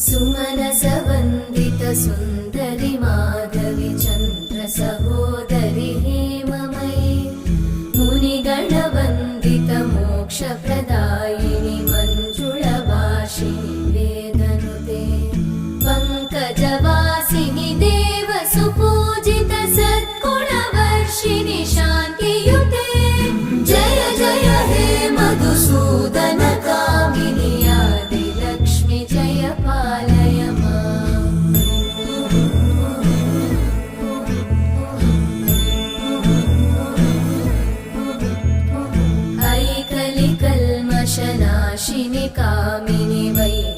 सुमनसवन्दित सुन्दरि माधवि चन्द्र सहोदरि हेममयि मुनिगणवन्दित मोक्षप्रदायिनि मञ्जुळभाषिणि वेदनुते पङ्कजवासिनि देवसुपूजित सद्गुणवर्षिणि शान्तियुते जय जय हे मधुसूदन कामिनि आदिलक्ष्मि जय पालय माम्। ऐकलिकल्मषनाशिनि कामिनि वै